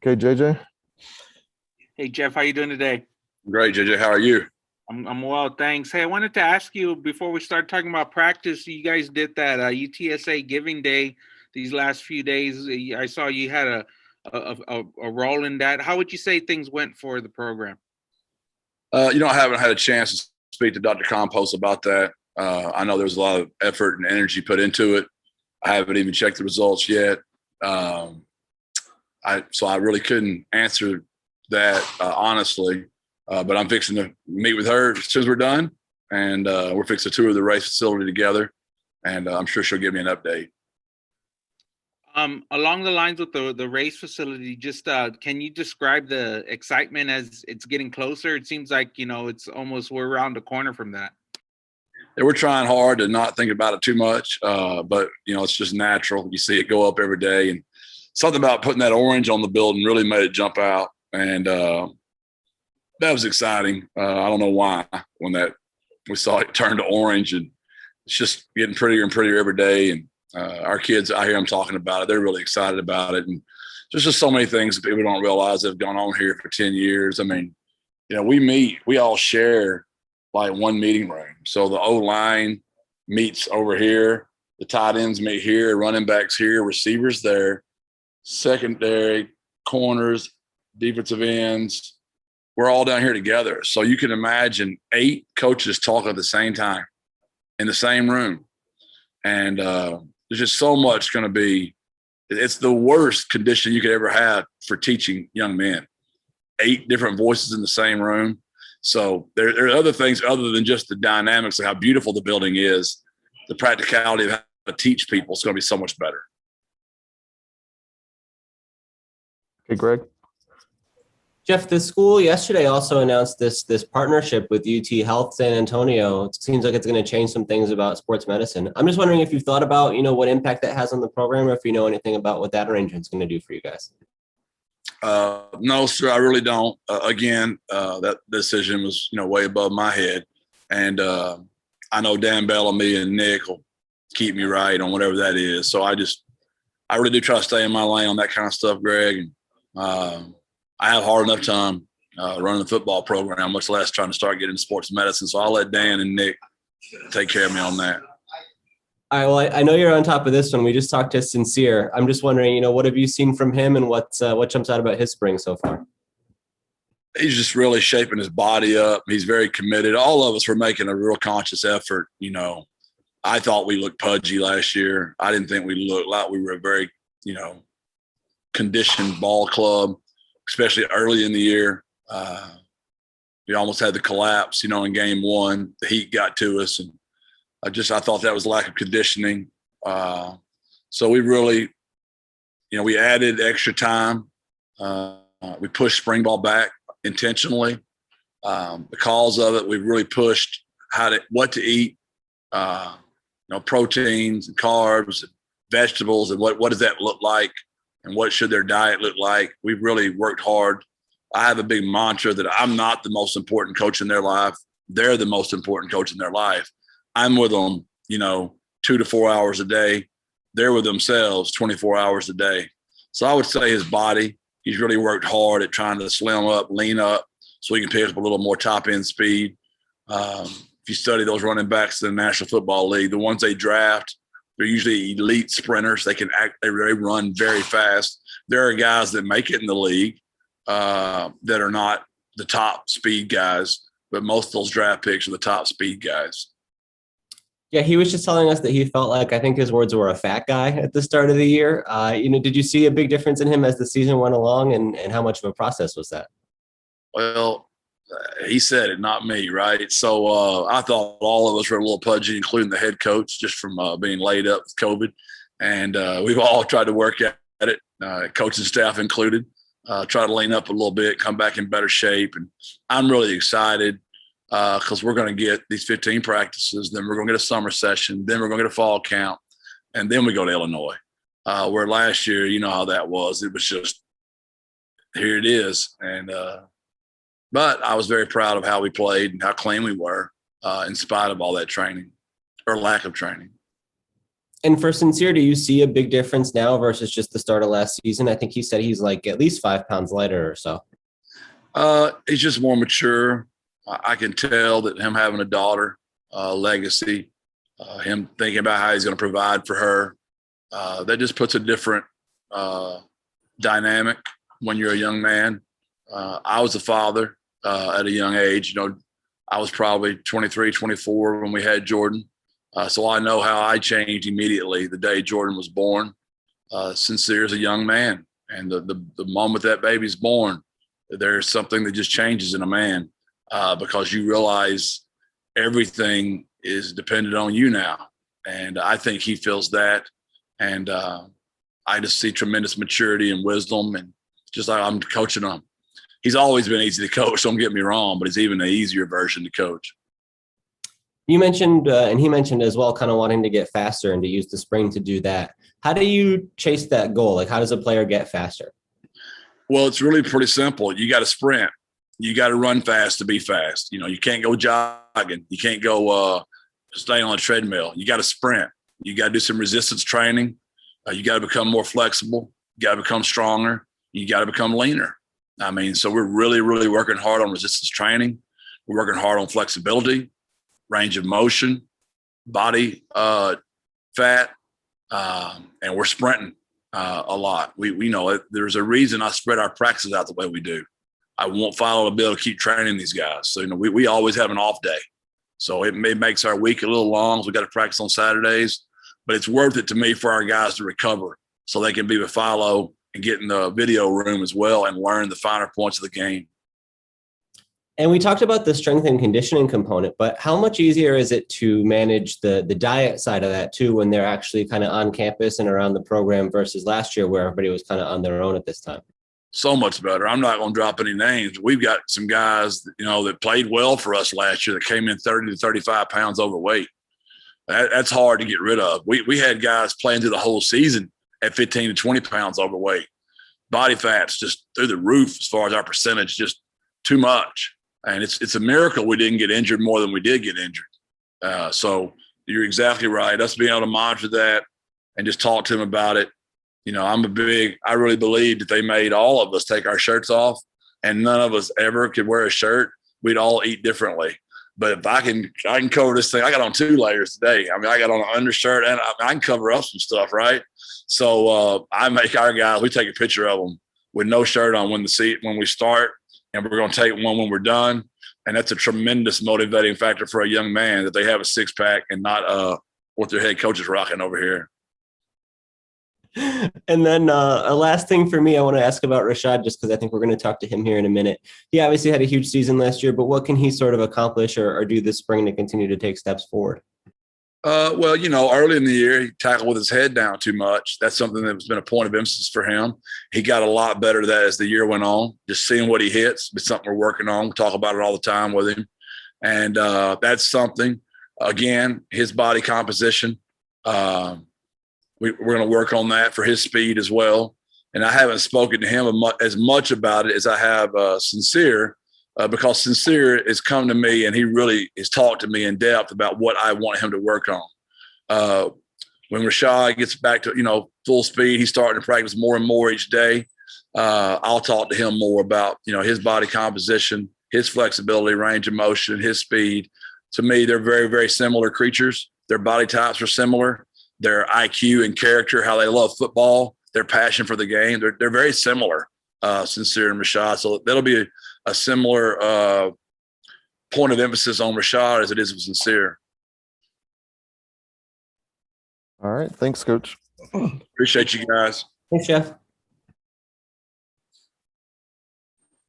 Okay, JJ. Hey Jeff, how you doing today? Great, JJ. How are you? I'm well, thanks. Hey, I wanted to ask you before we start talking about practice. You guys did that UTSA Giving Day these last few days. I saw you had a role in that. How would you say things went for the program? I haven't had a chance to speak to Dr. Compost about that. I know there's a lot of effort and energy put into it. I haven't even checked the results yet. So I really couldn't answer that honestly. But I'm fixing to meet with her as soon as we're done, and we're fixing to tour the race facility together, and I'm sure she'll give me an update. Along the lines with the race facility, just can you describe the excitement as it's getting closer? It seems like it's almost we're around the corner from that. Yeah, we're trying hard to not think about it too much, but it's just natural. You see it go up every day, and something about putting that orange on the building really made it jump out, and that was exciting. I don't know why when we saw it turn to orange, and it's just getting prettier and prettier every day. And our kids, I hear them talking about it. They're really excited about it. And there's just so many things that people don't realize that have gone on here for 10 years. I mean, we all share like one meeting room. So the O-line meets over here. The tight ends meet here, running backs here, receivers there, secondary, corners, defensive ends. We're all down here together. So you can imagine 8 coaches talking at the same time in the same room. And there's just so much going to be – it's the worst condition you could ever have for teaching young men. 8 different voices in the same room. So there are other things other than just the dynamics of how beautiful the building is. The practicality of how to teach people is going to be so much better. Hey, Greg. Jeff, the school yesterday also announced this partnership with UT Health San Antonio. It seems like it's going to change some things about sports medicine. I'm just wondering if you've thought about, what impact that has on the program, or if you know anything about what that arrangement is going to do for you guys. No, sir, I really don't. That decision was, way above my head. And I know Dan Bellamy and Nick will keep me right on whatever that is. So I really do try to stay in my lane on that kind of stuff, Greg. And I have hard enough time running the football program, much less trying to start getting into sports medicine. So I'll let Dan and Nick take care of me on that. All right. Well, I know you're on top of this one. We just talked to Sincere. I'm just wondering, what have you seen from him, and what jumps out about his spring so far? He's just really shaping his body up. He's very committed. All of us were making a real conscious effort. I thought we looked pudgy last year. I didn't think we looked like we were a very, conditioned ball club, especially early in the year. We almost had the collapse, in game 1. The heat got to us, and I thought that was lack of conditioning. So we really, we added extra time. We pushed spring ball back intentionally. Because of it, we really pushed what to eat, proteins and carbs and vegetables, and what does that look like, and what should their diet look like. We've really worked hard. I have a big mantra that I'm not the most important coach in their life. They're the most important coach in their life. I'm with them, 2 to 4 hours a day. They're with themselves 24 hours a day. So I would say his body, he's really worked hard at trying to slim up, lean up, so he can pick up a little more top end speed. If you study those running backs in the National Football League, the ones they draft, they're usually elite sprinters. They run very fast. There are guys that make it in the league that are not the top speed guys, but most of those draft picks are the top speed guys. Yeah, he was just telling us that he felt like, I think his words were, a fat guy at the start of the year. Did you see a big difference in him as the season went along, and how much of a process was that? Well, he said it, not me, right? So I thought all of us were a little pudgy, including the head coach, just from being laid up with COVID. And we've all tried to work at it, coaching staff included, try to lean up a little bit, come back in better shape. And I'm really excited because we're going to get these 15 practices, then we're going to get a summer session, then we're going to get a fall camp, and then we go to Illinois. Where last year, you know how that was. It was just, here it is. And but I was very proud of how we played and how clean we were in spite of all that training or lack of training. And for Sincere, do you see a big difference now versus just the start of last season? I think he said he's like at least 5 pounds lighter or so. He's just more mature. I can tell that him having a daughter, legacy, him thinking about how he's going to provide for her, that just puts a different dynamic when you're a young man. I was a father at a young age. You know, I was probably 23, 24 when we had Jordan. So I know how I changed immediately the day Jordan was born. Sincere as a young man. And the moment that baby's born, there's something that just changes in a man because you realize everything is dependent on you now. And I think he feels that. And I just see tremendous maturity and wisdom. And just like I'm coaching him. He's always been easy to coach, don't get me wrong, but he's even an easier version to coach. You mentioned, and he mentioned as well, kind of wanting to get faster and to use the spring to do that. How do you chase that goal? Like, how does a player get faster? Well, it's really pretty simple. You got to sprint. You got to run fast to be fast. You know, you can't go jogging. You can't go stay on a treadmill. You got to sprint. You got to do some resistance training. You got to become more flexible. You got to become stronger. You got to become leaner. I mean, so we're really, really working hard on resistance training. We're working hard on flexibility, range of motion, body fat, and we're sprinting a lot. We know it. There's a reason I spread our practices out the way we do. I won't follow to be able to keep training these guys. So, you know, we always have an off day. So it makes our week a little long. So we got to practice on Saturdays, but it's worth it to me for our guys to recover so they can be with Philo and get in the video room as well and learn the finer points of the game. And we talked about the strength and conditioning component, but how much easier is it to manage the diet side of that too when they're actually kind of on campus and around the program versus last year where everybody was kind of on their own at this time? So much better. I'm not going to drop any names. We've got some guys, you know, that played well for us last year that came in 30 to 35 pounds overweight. That's hard to get rid of. We had guys playing through the whole season at 15 to 20 pounds overweight. Body fat's just through the roof as far as our percentage, just too much. And it's a miracle we didn't get injured more than we did get injured. So you're exactly right. Us being able to monitor that and just talk to them about it. You know, I really believe that they made all of us take our shirts off and none of us ever could wear a shirt. We'd all eat differently. But if I can cover this thing. I got on 2 layers today. I mean, I got on an undershirt and I can cover up some stuff, right? So I make our guys, we take a picture of them with no shirt on when we start, and we're going to take one when we're done. And that's a tremendous motivating factor for a young man that they have a 6-pack and not what their head coach is rocking over here. And then a last thing for me, I want to ask about Rashad, just because I think we're going to talk to him here in a minute. He obviously had a huge season last year, but what can he sort of accomplish or do this spring to continue to take steps forward? Well, you know, early in the year, he tackled with his head down too much. That's something that's been a point of emphasis for him. He got a lot better at that as the year went on. Just seeing what he hits, it's something we're working on. We talk about it all the time with him. And that's something, again, his body composition. We're going to work on that for his speed as well. And I haven't spoken to him as much about it as I have Sincere, because Sincere has come to me and he really has talked to me in depth about what I want him to work on. When Rashad gets back to, you know, full speed, he's starting to practice more and more each day. I'll talk to him more about, you know, his body composition, his flexibility, range of motion, his speed. To me, they're very, very similar creatures. Their body types are similar. Their IQ and character, how they love football, their passion for the game, they're very similar, Sincere and Rashad. So that'll be a similar point of emphasis on Rashad as it is with Sincere. All right. Thanks, Coach. Appreciate you guys. Thanks, Jeff.